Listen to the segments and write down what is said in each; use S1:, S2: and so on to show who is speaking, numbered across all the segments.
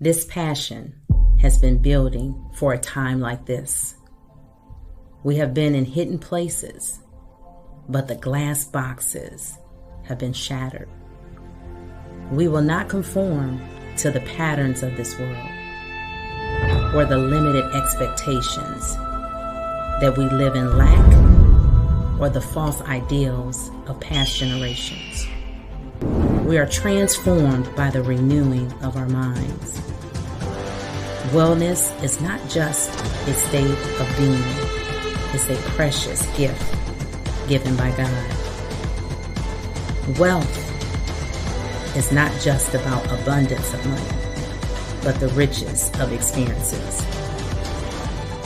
S1: This passion has been building for a time like this. We have been in hidden places, but the glass boxes have been shattered. We will not conform to the patterns of this world or the limited expectations that we live in lack or the false ideals of past generations. We are transformed by the renewing of our minds. Wellness is not just a state of being, it's a precious gift given by God. Wealth is not just about abundance of money, but the riches of experiences.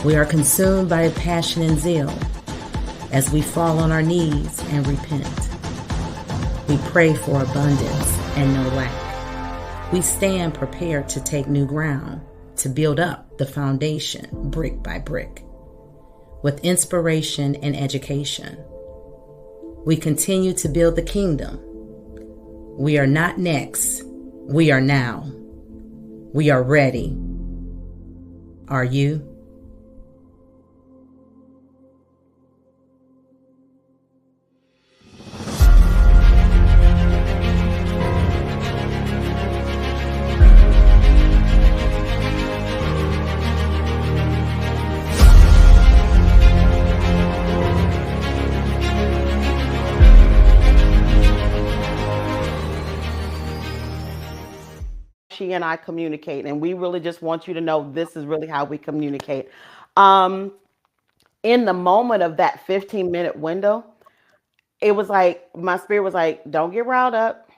S1: We are consumed by passion and zeal as we fall on our knees and repent. We pray for abundance and no lack. We stand prepared to take new ground, to build up the foundation brick by brick. With inspiration and education, we continue to build the kingdom. We are not next, we are now. We are ready. Are you?
S2: She and I communicate, and we really just want you to know this is really how we communicate. In the moment of that 15-minute window, it was like my spirit was like, don't get riled up.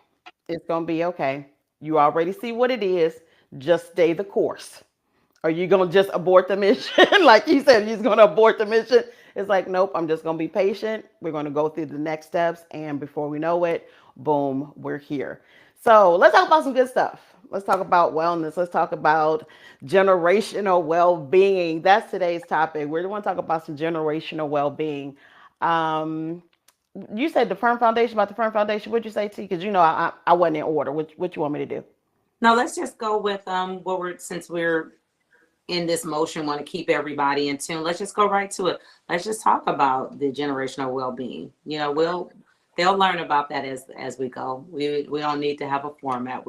S2: It's gonna be okay. You already see what it is. Just stay the course. Are you gonna just abort the mission? Like you said, you're gonna abort the mission. It's like, nope, I'm just gonna be patient. We're gonna go through the next steps, and before we know it, boom, we're here. So let's talk about some good stuff. Let's talk about wellness. Let's talk about generational well-being. That's today's topic. We want to talk about some generational well-being. Um, you said the firm foundation, about the firm foundation. What'd you say, T? Because I wasn't in order. What you want me to do?
S1: No, let's just go with since we're in this motion, want to keep everybody in tune. Let's just go right to it. Let's just talk about the generational well-being. They'll learn about that as we go. We don't need to have a format.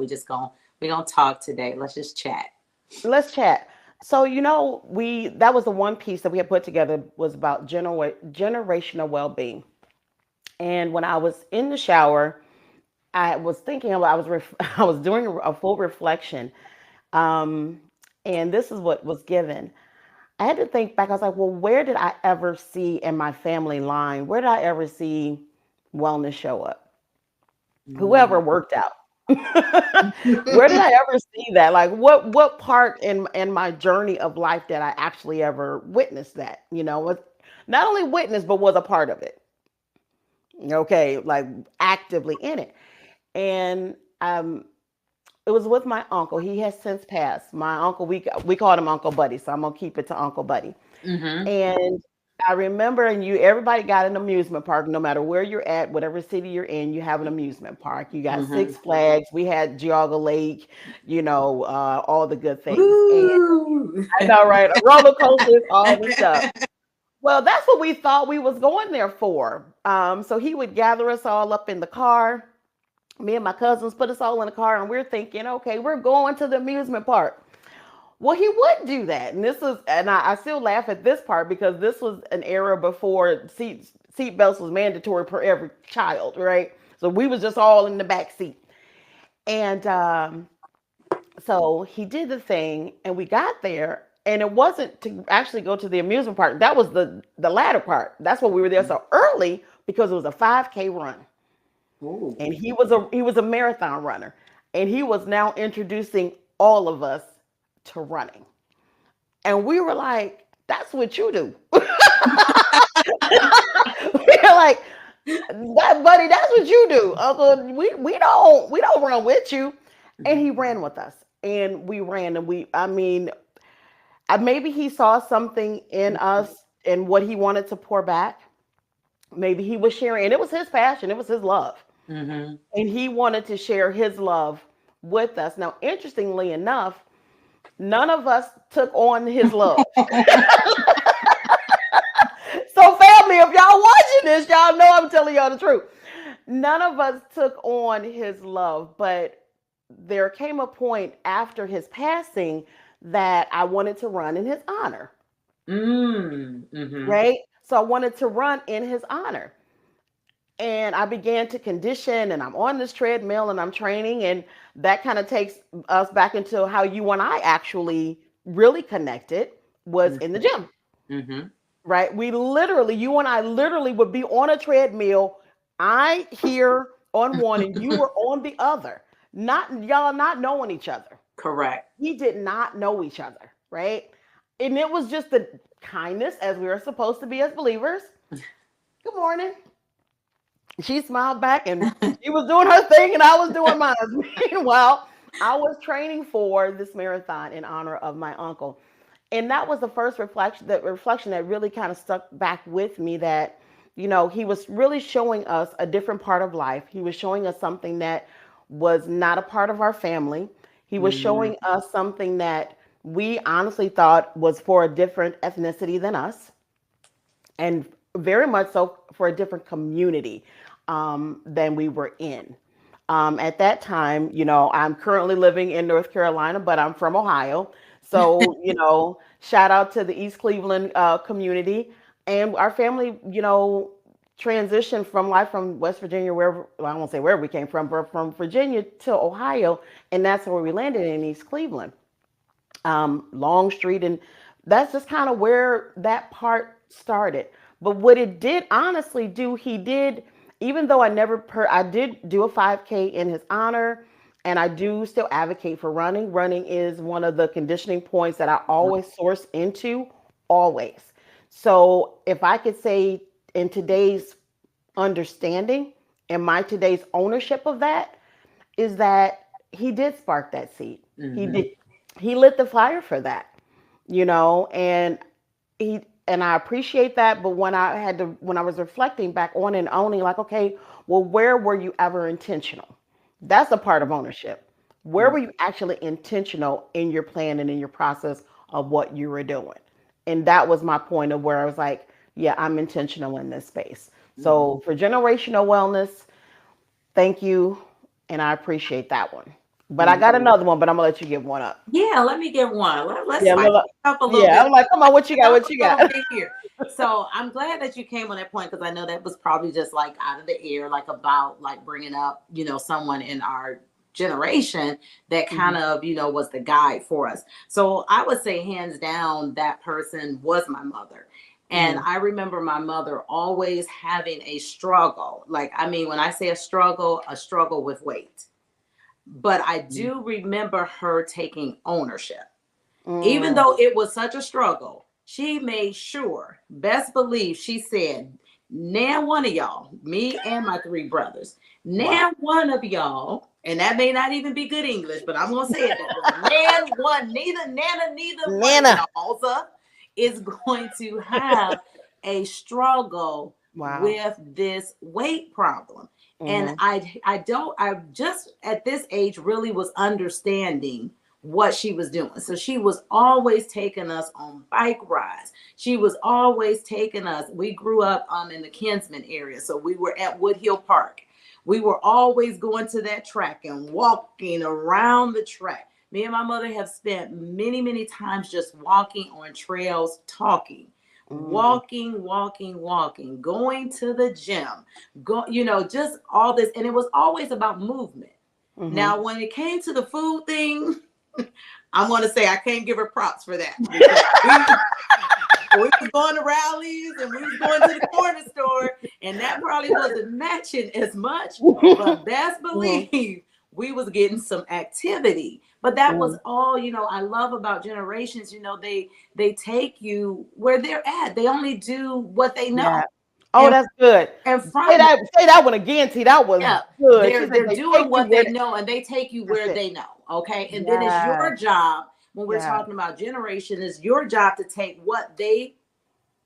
S1: We're gonna talk today. Let's just chat.
S2: Let's chat. So that was the one piece that we had put together was about generational well-being. And when I was in the shower, I was thinking about I was doing a full reflection, um, and this is what was given. I had to think back. I was like, well, where did I ever see in my family line? Where did I ever see wellness show up? Whoever worked out. Where did I ever see that? Like what part in my journey of life did I actually ever witness that? Was not only witness but was a part of it. Okay, like actively in it. And it was with my uncle. He has since passed. My uncle, we called him Uncle Buddy, so I'm gonna keep it to Uncle Buddy.
S1: Mm-hmm.
S2: And I remember, everybody got an amusement park, no matter where you're at, whatever city you're in, you have an amusement park. You got Six Flags. We had Geauga Lake, all the good things. And I know, right? Roller coasters, all the stuff. Well, that's what we thought we was going there for. So he would gather us all up in the car. Me and my cousins put us all in the car, and we're thinking, okay, we're going to the amusement park. Well, he would do that. And I still laugh at this part because this was an era before seat belts was mandatory per every child, right? So we was just all in the back seat. And so he did the thing, and we got there, and it wasn't to actually go to the amusement park. That was the latter part. That's why we were there so early, because it was a 5K run.
S1: Ooh.
S2: And he was a marathon runner, and he was now introducing all of us to running. And we were like, that's what you do. We were like, that buddy, that's what you do, Uncle. We don't run with you. And he ran with us. And we ran, and maybe he saw something in us and what he wanted to pour back. Maybe he was sharing, and it was his passion, it was his love.
S1: Mm-hmm.
S2: And he wanted to share his love with us. Now, interestingly enough, None of us took on his love. So, family, if y'all watching this, y'all know I'm telling y'all the truth. None of us took on his love, but there came a point after his passing that I wanted to run in his honor,
S3: Mm-hmm.
S2: right? So I wanted to run in his honor. And I began to condition, and I'm on this treadmill and I'm training. And that kind of takes us back into how you and I actually really connected was in the gym,
S3: Mm-hmm.
S2: right? We literally, you and I literally would be on a treadmill. I here on one and you were on the other. Not y'all not knowing each other.
S3: Correct.
S2: We did not know each other, right? And it was just the kindness as we were supposed to be as believers. Good morning. She smiled back and she was doing her thing and I was doing mine. Meanwhile, I was training for this marathon in honor of my uncle. And that was the first reflection that really kind of stuck back with me that, he was really showing us a different part of life. He was showing us something that was not a part of our family. He was
S3: Mm-hmm.
S2: showing us something that we honestly thought was for a different ethnicity than us and very much so for a different community than we were in. At that time, I'm currently living in North Carolina, but I'm from Ohio. So, shout out to the East Cleveland community and our family, transitioned from life from West Virginia, wherever, well, I won't say where we came from, but from Virginia to Ohio. And that's where we landed in East Cleveland, Long Street. And that's just kind of where that part started. But what it did honestly do, he did, even though I did do a 5K in his honor, and I do still advocate for running. Running is one of the conditioning points that I always source into, always. So if I could say in today's understanding and my today's ownership of that is that he did spark that seed. He
S3: Mm-hmm.
S2: did. He lit the fire for that, and he and I appreciate that. But when I was reflecting back on and owning, like, okay, well, where were you ever intentional? That's a part of ownership. Where were you actually intentional in your plan and in your process of what you were doing? And that was my point of where I was like, yeah, I'm intentional in this space.
S3: Mm-hmm.
S2: So for generational wellness, thank you, and I appreciate that one. But I got
S3: Mm-hmm.
S2: another one, but I'm gonna let you give one up.
S3: Yeah, let me get one. Let's
S2: Yeah,
S3: spice it up a little
S2: yeah.
S3: bit.
S2: I'm like, come on, what you got?
S3: Up
S2: What you
S3: a little
S2: got?
S3: bit here. So I'm glad that you came on that point because I know that was probably just like out of the air, like about like bringing up, someone in our generation that kind
S2: Mhm.
S3: of, was the guide for us. So I would say hands down, that person was my mother. And
S2: Mhm.
S3: I remember my mother always having a struggle. Like, I mean, when I say a struggle with weight. But I do remember her taking ownership. Even
S2: Mm.
S3: though it was such a struggle, she made sure, best believe, she said, now one of y'all, me and my three brothers,
S2: Wow.
S3: now one of y'all, and that may not even be good English, but I'm going to say it that way. Nan one, neither one of
S2: Nana.
S3: y'all is going to have a struggle
S2: Wow.
S3: with this weight problem. And
S2: Mhm.
S3: I just at this age really was understanding what she was doing. So she was always taking us on bike rides. She was always taking us. We grew up in the Kinsman area, so we were at Woodhill Park. We were always going to that track and walking around the track. Me and my mother have spent many, many times just walking on trails, talking,
S2: Mhm.
S3: walking, going to the gym, just all this. And it was always about movement.
S2: Mhm.
S3: Now, when it came to the food thing, I'm going to say I can't give her props for that because we was going to rallies and we was going to the corner store, and that probably wasn't matching as much. But best
S2: Mhm.
S3: believe we was getting some activity. But that was
S2: Mhm.
S3: all. I love about generations. They take you where they're at. They only do what they
S2: Yeah.
S3: know.
S2: Oh,
S3: And
S2: that's good.
S3: and
S2: Say
S3: from
S2: that. Say that one again. T. That was
S3: yeah,
S2: good. She said
S3: they're
S2: they
S3: doing
S2: take you
S3: what
S2: where.
S3: they know and they take you
S2: That's
S3: where
S2: it.
S3: they know. Okay. And then it's
S2: Yeah.
S3: your job when we're
S2: Yeah.
S3: talking about generation, it's your job to take what they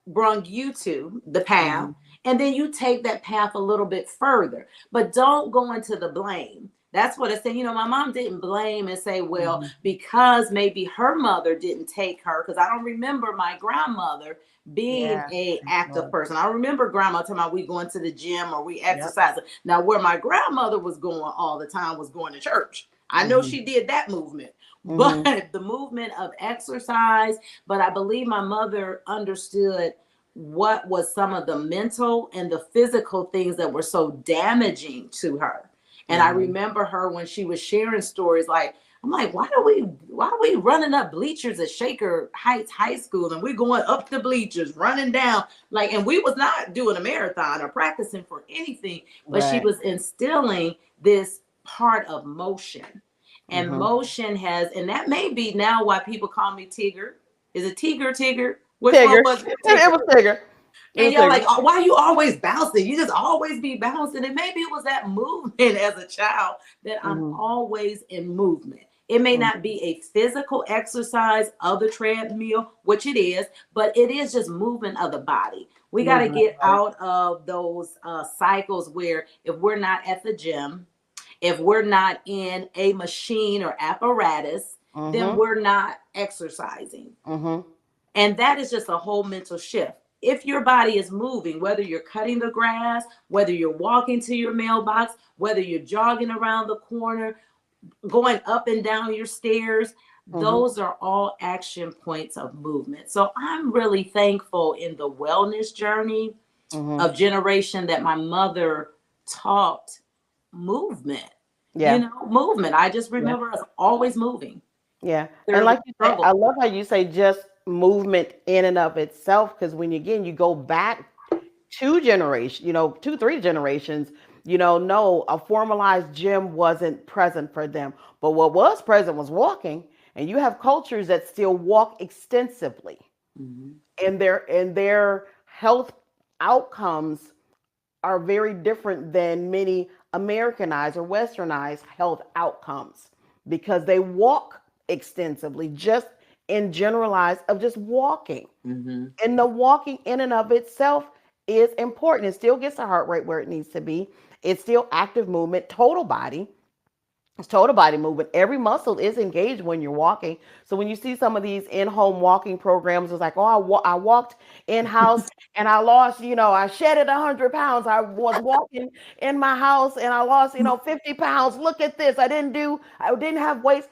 S3: brung you to the path,
S2: Mhm.
S3: and then you take that path a little bit further. But don't go into the blame. That's what I said. You know, my mom didn't blame and say, well,
S2: Mm-hmm.
S3: because maybe her mother didn't take her, because I don't remember my grandmother being
S2: Yeah.
S3: a active person. I remember grandma talking about we going to the gym or we
S2: Yep.
S3: exercising. Now, where my grandmother was going all the time was going to church. I know
S2: Mm-hmm.
S3: she did that movement, but
S2: Mm-hmm.
S3: the movement of exercise, but I believe my mother understood what was some of the mental and the physical things that were so damaging to her. And I
S2: Mm-hmm.
S3: remember her when she was sharing stories like, I'm like, why are we running up bleachers at Shaker Heights High School and we're going up the bleachers, running down, like, and we was not doing a marathon or practicing for anything, but she
S2: Right.
S3: was instilling this part of motion. And
S2: Mm-hmm.
S3: motion has, and that may be now why people call me Tigger. Is it Tigger? Which one
S2: Tigger.
S3: was it?
S2: It
S3: Tigger.
S2: was Tigger. It
S3: And
S2: was
S3: you're like,
S2: Tigger.
S3: oh, why are you always bouncing? You just always be bouncing. And maybe it was that movement as a child that I'm
S2: Mm-hmm.
S3: always in movement. It may not
S2: Mm-hmm.
S3: be a physical exercise of the treadmill, which it is, but it is just movement of the body. We got to
S2: Movement.
S3: get out of those cycles where if we're not at the gym, if we're not in a machine or apparatus, then
S2: Mm-hmm.
S3: we're not exercising.
S2: Mm-hmm.
S3: And that is just a whole mental shift. If your body is moving, whether you're cutting the grass, whether you're walking to your mailbox, whether you're jogging around the corner, going up and down your stairs,
S2: Mm-hmm.
S3: those are all action points of movement. So I'm really thankful in the wellness journey
S2: Mm-hmm.
S3: of generation that my mother taught movement. You
S2: Yeah.
S3: know, movement. I just
S2: Yeah.
S3: remember us always moving
S2: Yeah. And
S3: through the
S2: like you say,
S3: struggle.
S2: I love how you say just movement in and of itself, because when you, again, you go back two generations, two, three generations, no, a formalized gym wasn't present for them. But what was present was walking. And you have cultures that still walk extensively.
S3: Mhm.
S2: And their health outcomes are very different than many Americanized or westernized health outcomes, because they walk extensively, just in generalized of just walking.
S3: Mhm.
S2: And the walking in and of itself is important. It still gets the heart rate where it needs to be. It's still active movement, total body. It's total body movement. Every muscle is engaged when you're walking. So when you see some of these in-home walking programs, it's like, oh, I walked in-house and I lost, I shedded 100 pounds. I was walking in my house and I lost, 50 pounds. Look at this. I didn't have weights,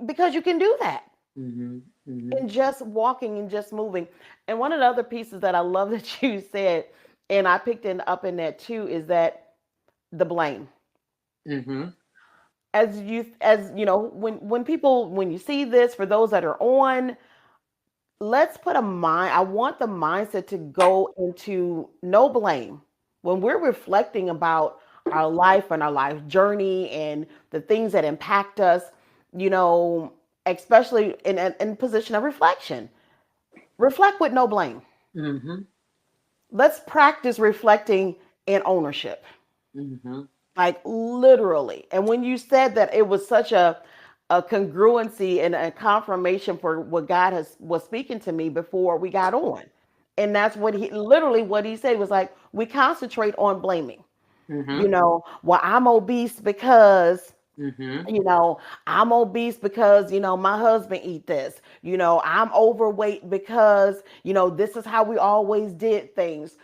S2: because you can do that
S3: Mhm. Mhm.
S2: in just walking and just moving. And one of the other pieces that I love that you said, and I picked it up in that too, is that the blame.
S3: Mhm.
S2: When you see this, for those that are on, let's put a mind, I want the mindset to go into no blame when we're reflecting about our life and our life journey and the things that impact us, you know especially in position of reflection. Reflect with no blame.
S3: Mhm.
S2: Let's practice reflecting in ownership,
S3: Mhm.
S2: like literally. And when you said that, it was such a congruency and a confirmation for what God was speaking to me before we got on. And that's what he said was like, we concentrate on blaming.
S3: Mhm.
S2: Well, I'm obese because
S3: Mhm.
S2: you know I'm obese because my husband eat this. I'm overweight because this is how we always did things.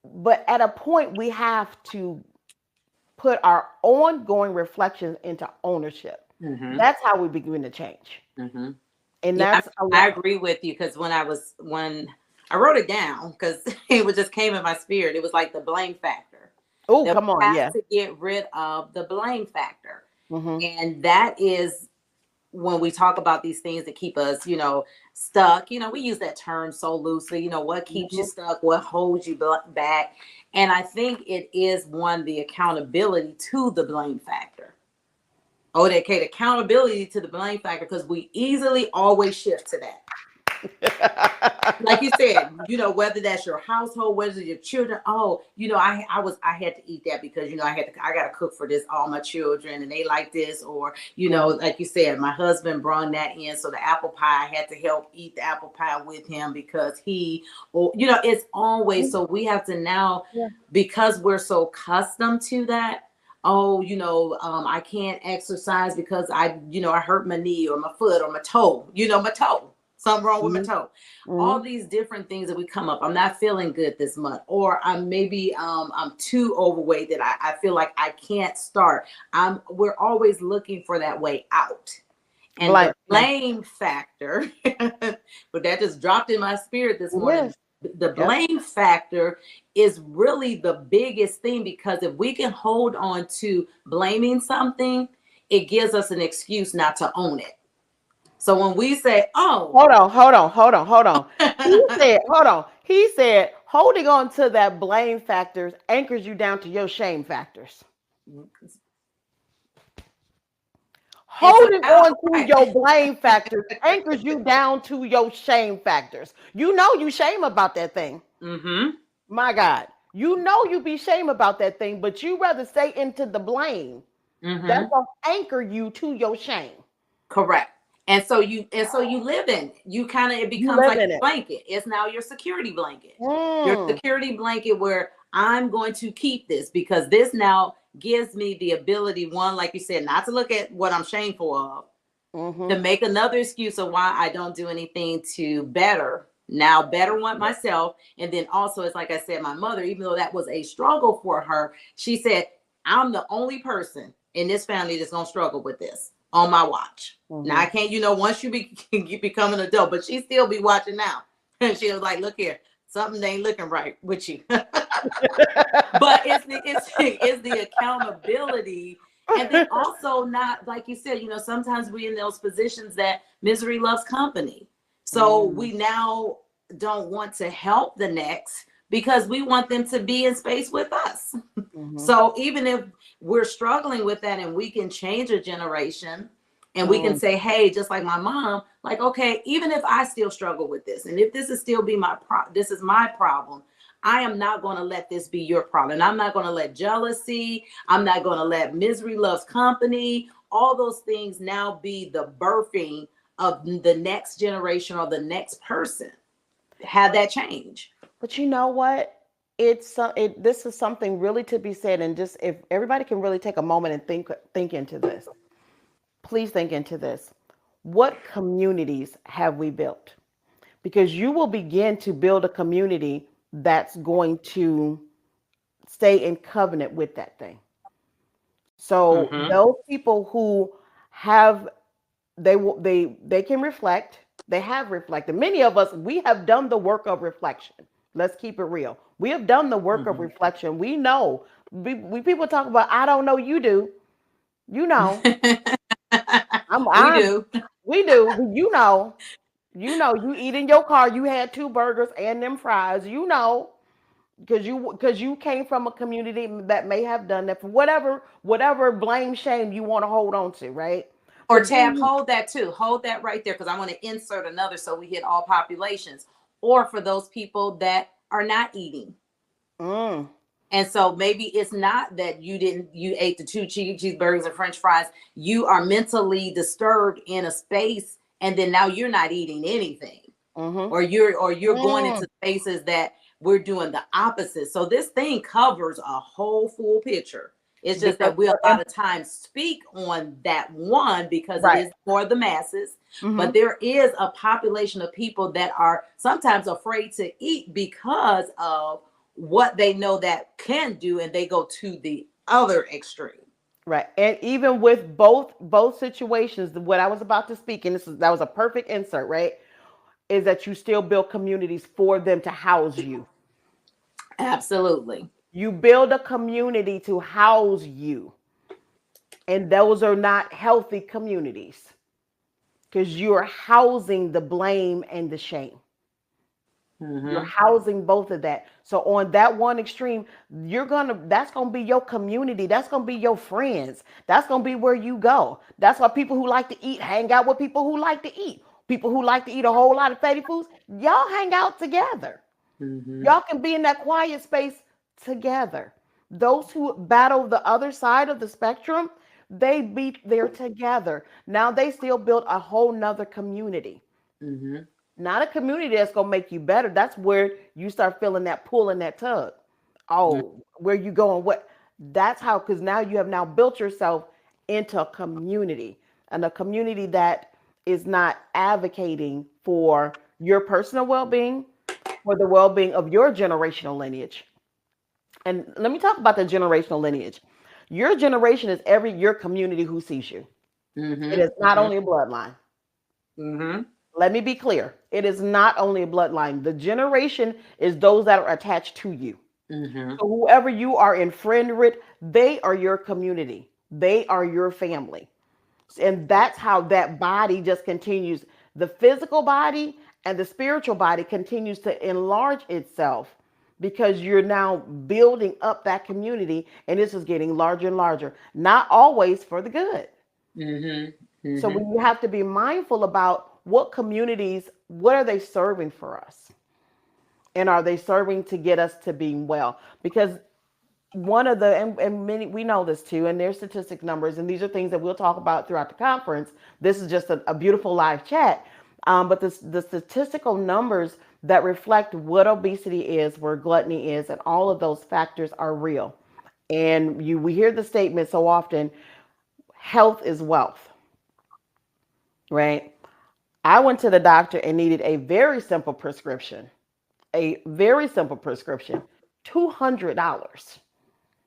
S2: But at a point, we have to put our ongoing reflections into ownership.
S3: Mhm.
S2: That's how we begin to change.
S3: Mhm.
S2: And
S3: Yeah,
S2: that's a
S3: I
S2: lot.
S3: agree with you because when I wrote it down because it just came in my spirit. It was like the blame factor.
S2: Oh,
S3: That
S2: come
S3: we
S2: on.
S3: have
S2: Yeah.
S3: to get rid of the blame factor.
S2: Mm-hmm.
S3: And that is when we talk about these things that keep us, stuck. We use that term so loosely. What keeps you
S2: Mm-hmm.
S3: stuck, what holds you back. And I think it is one, the accountability to the blame factor. Oh, okay, the accountability to the blame factor, because we easily always shift to that. Like you said, whether that's your household, whether it's your children. Oh, I had to eat that because I got to cook for this all my children and they like this, or
S2: Mm-hmm.
S3: like you said, my husband brought that in, so the apple pie, I had to help eat the apple pie with him because it's always, so we have to now,
S2: Yeah.
S3: because we're so accustomed to that. oh, I can't exercise because I hurt my knee or my foot or my toe, my toe, something wrong with my toe. All
S2: Mm-hmm.
S3: these different things that we come up. I'm not feeling good this month, or I'm too overweight that I feel like I can't start. We're always looking for that way out. And the
S2: Blame.
S3: blame factor, but that just dropped in my spirit this morning.
S2: Yes.
S3: The
S2: Yep.
S3: blame factor is really the biggest thing, because if we can hold on to blaming something, it gives us an excuse not to own it. So when we say, oh,
S2: Hold on. He said, holding on to that blame factors anchors you down to your shame factors.
S3: and so
S2: Holding
S3: now,
S2: on to
S3: right.
S2: your blame factors anchors you down to your shame factors. You know you shame about that thing.
S3: Mm-hmm.
S2: My God. You know you be shame about that thing, but you rather stay into the blame. That's
S3: Mm-hmm.
S2: gonna anchor you to your shame.
S3: Correct. And so you live in it. You kind of, it
S2: You
S3: becomes
S2: live
S3: like
S2: in
S3: a
S2: it.
S3: blanket. It's now your security blanket. Your
S2: Mm.
S3: security blanket where I'm going to keep this, because this now gives me the ability, one, like you said, not to look at what I'm shameful of,
S2: Mm-hmm.
S3: to make another excuse of why I don't do anything to better want myself. And then also, it's like I said, my mother, even though that was a struggle for her, she said, I'm the only person in this family that's gonna struggle with this on my watch. Now I
S2: Mm-hmm.
S3: can't, once you become an adult, but she still be watching now. And she was like, look here, something ain't looking right with you. But it's the accountability. And then also, not like you said, sometimes we in those positions that misery loves company, so
S2: Mm-hmm.
S3: we now don't want to help the next because we want them to be in space with us. So even if we're struggling with that, and we can change a generation, and we can
S2: Mm-hmm.
S3: say, hey, just like my mom, like, okay, even if I still struggle with this, and if this is still be this is my problem, I am not going to let this be your problem. And I'm not going to let jealousy, I'm not going to let misery loves company, all those things now be the birthing of the next generation or the next person. Have that change.
S2: But you know what? This is something really to be said, and just if everybody can really take a moment and think into this, please think into this. What communities have we built? Because you will begin to build a community that's going to stay in covenant with that thing. So
S3: Mm-hmm.
S2: those people who have they can reflect. They have reflected. Many of us, we have done the work of reflection. Let's keep it real. We have done the work of reflection. We know. We people talk about, I don't know, you do. You know.
S3: Mm-hmm. We
S2: I'm
S3: do.
S2: we do. You eat in your car, you had two burgers and them fries, because you came from a community that may have done that for whatever blame shame you want to hold on to, right?
S3: Or
S2: But
S3: Tab,
S2: then
S3: hold that too. Hold that right there, because I want to insert another so we hit all populations. Or for those people that are not eating.
S2: mm,
S3: And so maybe it's not that you ate the two cheeseburgers and French fries. You are mentally disturbed in a space, and then now you're not eating anything.
S2: mm-hmm,
S3: Or you're going
S2: mm,
S3: into spaces that we're doing the opposite. So this thing covers a whole full picture. It's just
S2: because
S3: that we a lot of times speak on that one because it
S2: right.
S3: is for the masses. But
S2: Mm-hmm.
S3: there is a population of people that are sometimes afraid to eat because of what they know that can do, and they go to the other extreme.
S2: Right. And even with both situations, what I was about to speak, and that was a perfect insert, right? Is that you still build communities for them to house you.
S3: Absolutely.
S2: You build a community to house you. And those are not healthy communities because you're housing the blame and the shame. You're
S3: Mm-hmm.
S2: housing both of that. So on that one extreme, that's gonna be your community. That's gonna be your friends. That's gonna be where you go. That's why people who like to eat hang out with people who like to eat. People who like to eat a whole lot of fatty foods, y'all hang out together.
S3: Mm-hmm.
S2: Y'all can be in that quiet space together. Those who battle the other side of the spectrum, they be there together. Now they still build a whole nother community.
S3: Mm-hmm.
S2: Not a community that's gonna make you better. That's where you start feeling that pull and that tug. Oh, where you going? What? That's how, because now you have now built yourself into a community, and a community that is not advocating for your personal well-being, for the well-being of your generational lineage. And let me talk about the generational lineage. Your generation is your community who sees you. It
S3: Mm-hmm.
S2: is not
S3: Mm-hmm.
S2: only a bloodline.
S3: Mm-hmm.
S2: Let me be clear. It is not only a bloodline. The generation is those that are attached to you.
S3: Mm-hmm.
S2: So whoever you are in friend with, they are your community. They are your family. And that's how that body just continues. The physical body and the spiritual body continues to enlarge itself because you're now building up that community, and this is getting larger and larger, not always for the good.
S3: Mm-hmm.
S2: So
S3: Mm-hmm.
S2: we have to be mindful about what communities, what are they serving for us? And are they serving to get us to being well? Because one of the and many, we know this too, and there's statistic numbers, and these are things that we'll talk about throughout the conference. This is just a beautiful live chat. But the statistical numbers that reflect what obesity is, where gluttony is, and all of those factors are real. And we hear the statement so often, health is wealth, right? I went to the doctor and needed a very simple prescription, $200,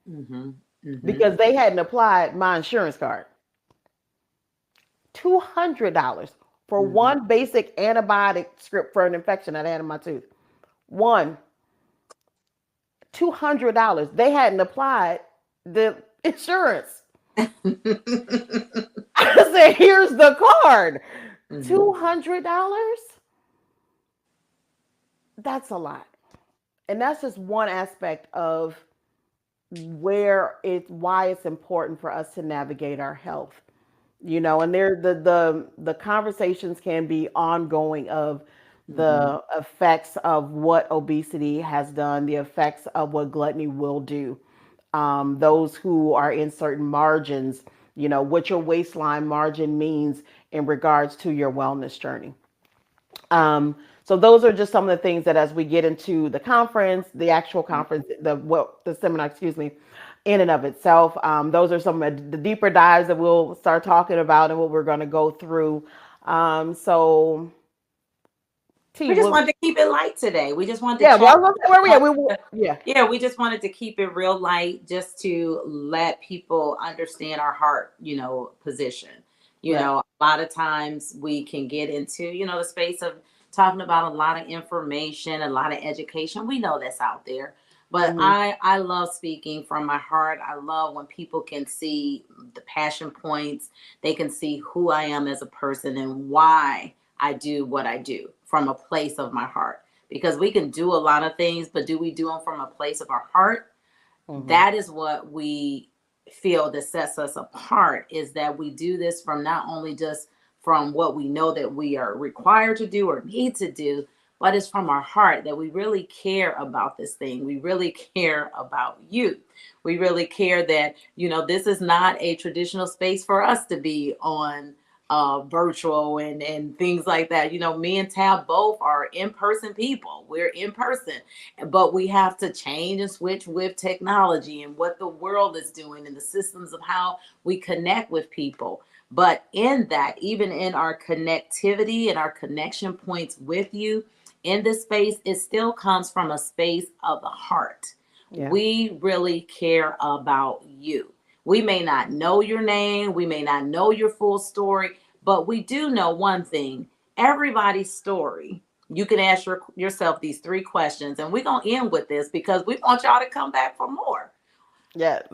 S3: Mm-hmm. Mm-hmm.
S2: because they hadn't applied my insurance card. $200 for
S3: Mm-hmm.
S2: one basic antibiotic script for an infection that I had in my tooth. One, $200. They hadn't applied the insurance. I said, here's the card.
S3: Mm-hmm.
S2: $200? That's a lot. And that's just one aspect of why it's important for us to navigate our health. And there the conversations can be ongoing of
S3: Mm-hmm.
S2: the effects of what obesity has done, the effects of what gluttony will do. Those who are in certain margins, what your waistline margin means in regards to your wellness journey. So those are just some of the things that, as we get into the conference, the actual conference, the seminar, excuse me, in and of itself, those are some of the deeper dives that we'll start talking about and what we're going to go through. So, T,
S3: We just wanted to keep it light today. We just wanted to
S2: yeah,
S3: chat.
S2: well, I was gonna say where we at. Yeah.
S3: Yeah, we just wanted to keep it real light just to let people understand our heart, position.
S2: Right.
S3: A lot of times we can get into, the space of talking about a lot of information, a lot of education. We know that's out there. But
S2: Mm-hmm.
S3: I love speaking from my heart. I love when people can see the passion points. They can see who I am as a person and why I do what I do from a place of my heart, because we can do a lot of things, but do we do them from a place of our heart?
S2: Mm-hmm.
S3: That is what we feel that sets us apart, is that we do this from not only just from what we know that we are required to do or need to do, but it's from our heart that we really care about this thing. We really care about you. We really care that, this is not a traditional space for us to be on virtual and things like that. Me and Tab both are in-person people. We're in person, but we have to change and switch with technology and what the world is doing and the systems of how we connect with people. But in that, even in our connectivity and our connection points with you in this space, it still comes from a space of the heart.
S2: Yeah.
S3: We really care about you. We may not know your name, we may not know your full story, but we do know one thing: everybody's story. You can ask yourself these three questions, and we're going to end with this because we want y'all to come back for more.
S2: Yes.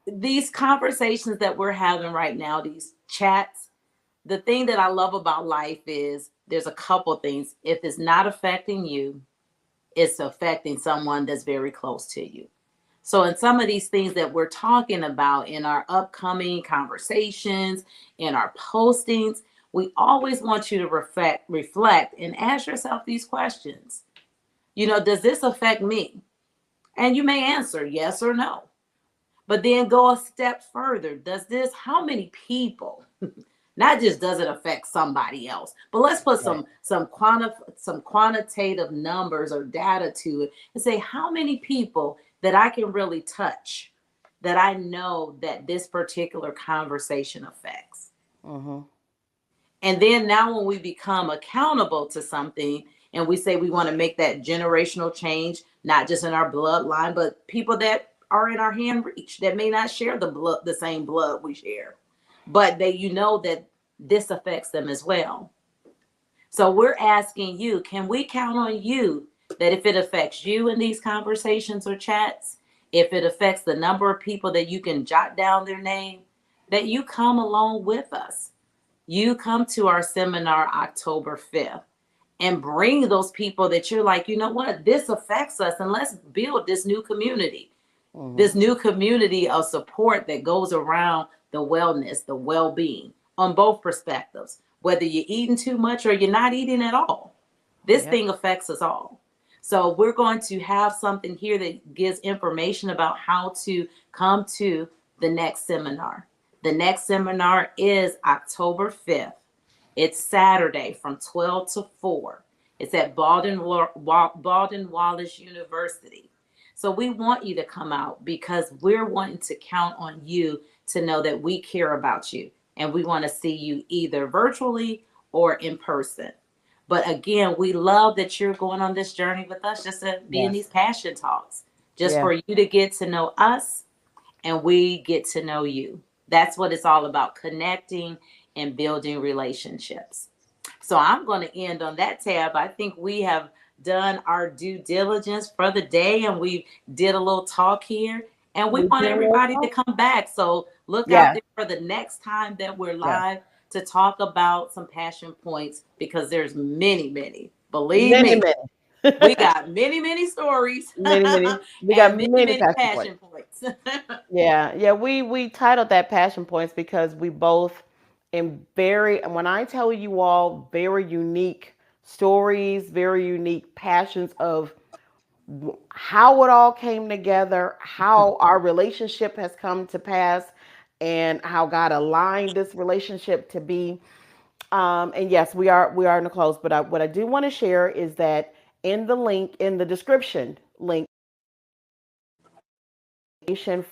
S3: These conversations that we're having right now, these chats, the thing that I love about life is there's a couple things. If it's not affecting you, it's affecting someone that's very close to you. So in some of these things that we're talking about in our upcoming conversations, in our postings, we always want you to reflect and ask yourself these questions. Does this affect me? And you may answer yes or no. But then go a step further. How many people, not just does it affect somebody else, but let's put
S2: Right.
S3: some quantitative numbers or data to it and say how many people that I can really touch, that I know that this particular conversation affects.
S2: Mm-hmm.
S3: And then now when we become accountable to something and we say we want to make that generational change, not just in our bloodline, but people that are in our hand reach that may not share the same blood we share, but you know that this affects them as well. So we're asking you, can we count on you that if it affects you in these conversations or chats, if it affects the number of people that you can jot down their name, that you come along with us? You come to our seminar October 5th and bring those people that you're like, you know what, this affects us, and let's build this new community, this new community of support that goes around the wellness, the well-being on both perspectives, whether you're eating too much or you're not eating at all. This thing affects us all. So we're going to have something here that gives information about how to come to the next seminar. The next seminar is October 5th. It's Saturday from 12 to 4. It's at Baldwin Wallace University. So we want you to come out because we're wanting to count on you to know that we care about you. And we want to see you either virtually or in person. But again, we love that you're going on this journey with us, just to be in these passion talks, just for you to get to know us and we get to know you. That's what it's all about, connecting and building relationships. So I'm going to end on that tab. I think we have done our due diligence for the day, and we did a little talk here, and we want everybody to come back. So look out there for the next time that we're live to talk about some passion points, because there's many, believe me. We got many stories.
S2: We got many passion points. We titled that passion points because we both when I tell you all, very unique stories, very unique passions of how it all came together, how our relationship has come to pass, and how God aligned this relationship to be. And yes, we are in the close, but what I do want to share is that in the link, in the description link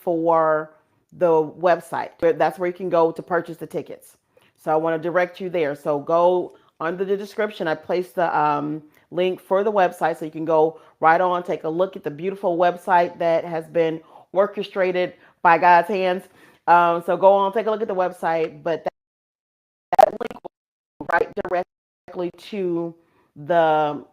S2: for the website, that's where you can go to purchase the tickets. So I want to direct you there. So go under the description. I placed the link for the website, so you can go right on, take a look at the beautiful website that has been orchestrated by God's hands. So go on, take a look at the website, but that link will right directly to the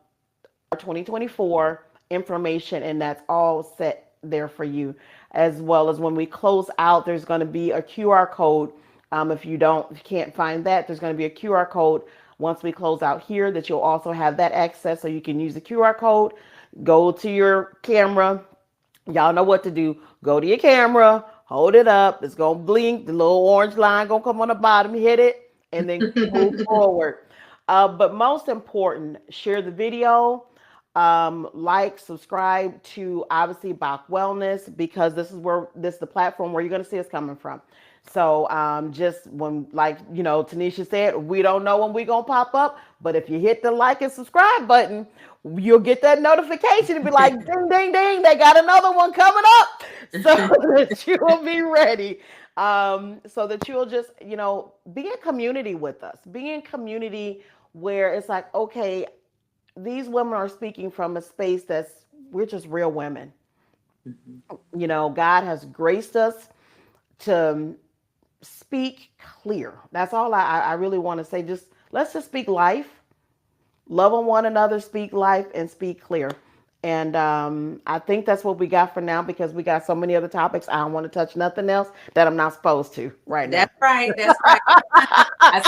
S2: 2024 information, and that's all set there for you. As well as when we close out, there's going to be a QR code. If you can't find that, there's going to be a QR code once we close out here that you'll also have that access, so you can use the QR code, go to your camera. Y'all know what to do. Go to your camera, hold it up. It's going to blink. The little orange line going to come on the bottom, hit it, and then move forward. But most important, share the video, subscribe to obviously Bach Wellness, because this is the platform where you're going to see us coming from. So just when, Tanisha said, we don't know when we're going to pop up, but if you hit the like and subscribe button, you'll get that notification and be like, ding, ding, ding, they got another one coming up, so that you will be ready. So that you'll just, be in community with us, be in community where it's like, okay, these women are speaking from a space we're just real women. God has graced us to speak clear. That's all I really want to say. Let's just speak life, love on one another, speak life, and speak clear. And I think that's what we got for now, because we got so many other topics. I don't want to touch nothing else that I'm not supposed to right now.
S3: That's right. I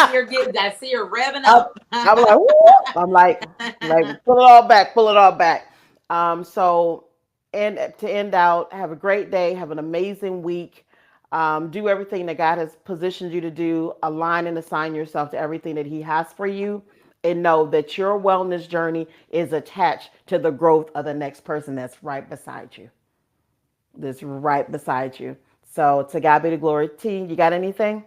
S3: see her revving up.
S2: I'm like, whoop. I'm like, pull it all back. So, and to end out, have a great day. Have an amazing week. Do everything that God has positioned you to do. Align and assign yourself to everything that He has for you. And know that your wellness journey is attached to the growth of the next person that's right beside you. So to God be the glory. T, you got anything?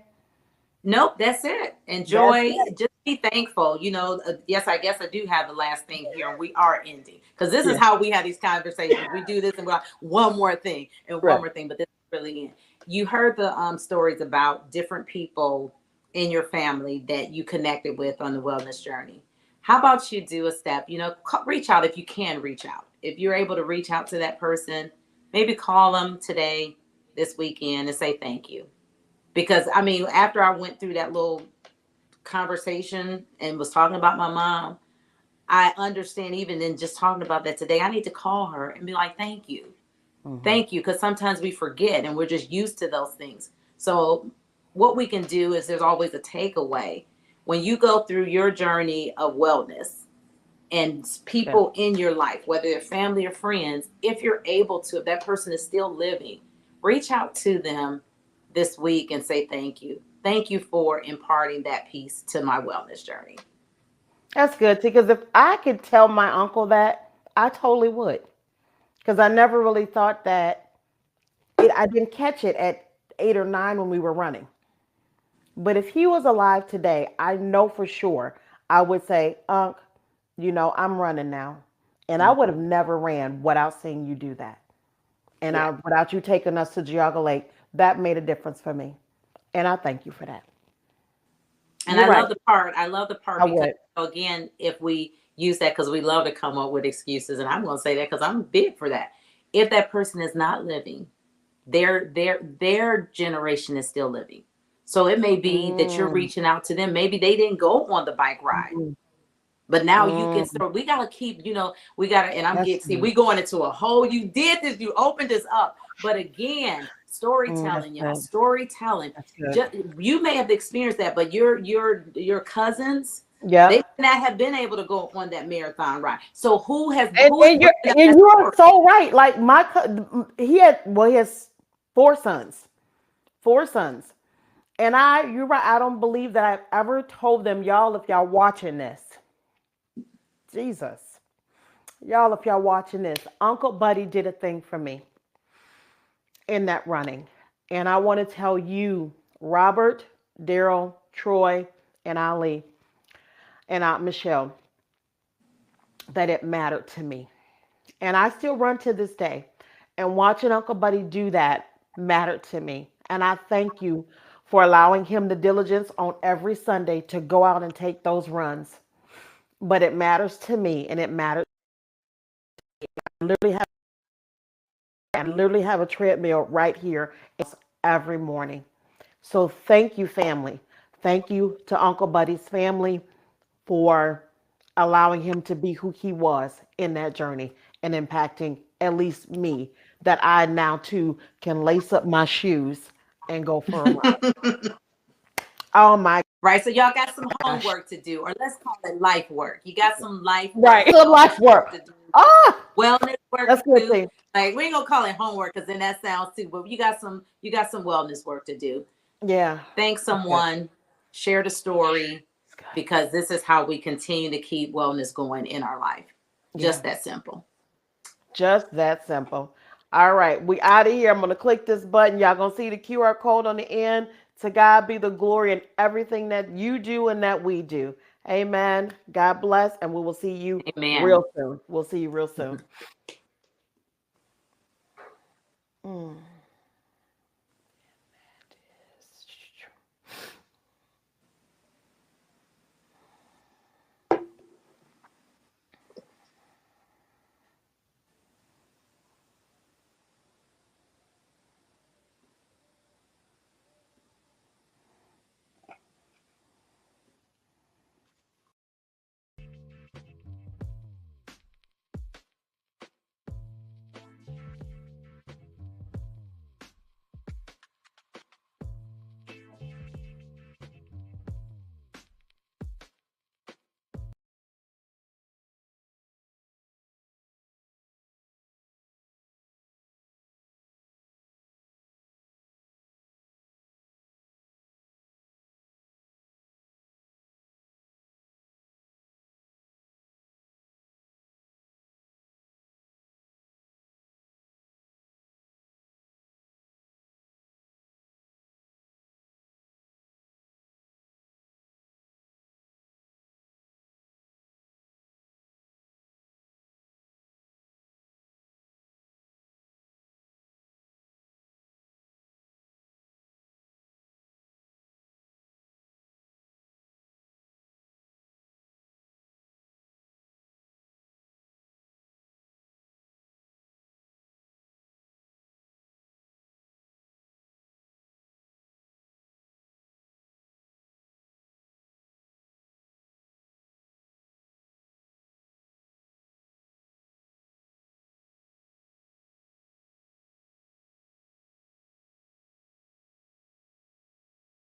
S3: Nope, that's it. Enjoy. Just be thankful. Yes, I guess I do have the last thing here, and we are ending, because this is how we have these conversations. We do this and we're like, one more thing and one more thing, but this is brilliant. You heard the stories about different people in your family that you connected with on the wellness journey. How about you do a step? Reach out if you can reach out. If you're able to reach out to that person, maybe call them today, this weekend, and say thank you. Because I mean, after I went through that little conversation and was talking about my mom, I understand even in just talking about that today, I need to call her and be like, thank you.
S2: Mm-hmm.
S3: Thank you. Because sometimes we forget and we're just used to those things. So, what we can do is there's always a takeaway. When you go through your journey of wellness and
S2: Yeah.
S3: people in your life, whether they're family or friends, if you're able to, if that person is still living, reach out to them this week and say thank you. Thank you for imparting that piece to my wellness journey.
S2: That's good because if I could tell my uncle that, I totally would. Because I never really thought that I didn't catch it at 8 or 9 when we were running. But if he was alive today, I know for sure I would say, Unc, I'm running now. And I would have never ran without seeing you do that. And
S3: Yeah.
S2: without you taking us to Geauga Lake, that made a difference for me. And I thank you for that.
S3: And
S2: You're right.
S3: I love the part
S2: I
S3: because,
S2: would.
S3: again, if we use that, because we love to come up with excuses, and I'm going to say that because I'm big for that. If that person is not living, their generation is still living. So it may be that you're
S2: Mm,
S3: reaching out to them. Maybe they didn't go on the bike ride,
S2: mm,
S3: but now you can
S2: mm.
S3: start. We gotta keep, we gotta. And I'm
S2: That's
S3: getting see,
S2: good.
S3: we going into a whole. You did this. You opened this up. But again,
S2: That's
S3: storytelling, y'all.
S2: good.
S3: Storytelling.
S2: That's good.
S3: Just you may have experienced that, but your cousins, they
S2: Yep.
S3: may not have been able to go on that marathon ride. So
S2: And,
S3: who is
S2: and you're
S3: bringing up
S2: and
S3: that
S2: you are
S3: story?
S2: so right. Like he has 4 sons, 4 sons, and you're right. I don't believe that I've ever told them, y'all, if y'all watching this, Jesus, y'all, if y'all watching this, Uncle Buddy did a thing for me in that running, and I want to tell you, Robert, Daryl, Troy, and Ali, and Aunt Michelle, that it mattered to me. And I still run to this day. And watching Uncle Buddy do that mattered to me. And I thank you for allowing him the diligence on every Sunday to go out and take those runs. But it matters to me and it matters. I literally have, I literally have a treadmill right here every morning. So thank you, family. Thank you to Uncle Buddy's family for allowing him to be who he was in that journey and impacting at least me, that I now too can lace up my shoes and go for a run. Oh my
S3: Right. So y'all got some
S2: gosh.
S3: homework to do, or let's call it life work. You got some life
S2: Right.
S3: work,
S2: Some life
S3: wellness work
S2: work.
S3: to do,
S2: Ah,
S3: wellness work
S2: that's
S3: to
S2: good
S3: do.
S2: thing.
S3: Like we ain't gonna call it homework because then that sounds too. But you got some wellness work to do.
S2: Yeah.
S3: Thank
S2: That's good.
S3: someone, share the story,
S2: That's good.
S3: because this is how we continue to keep wellness going in our life.
S2: Yeah.
S3: Just that simple.
S2: Just that simple. All right, we out of here. I'm gonna click this button. Y'all gonna see the QR code on the end. To God be the glory in everything that you do and that we do. Amen. God bless, and we will see you
S3: Amen.
S2: real soon. We'll see you real soon. Mm.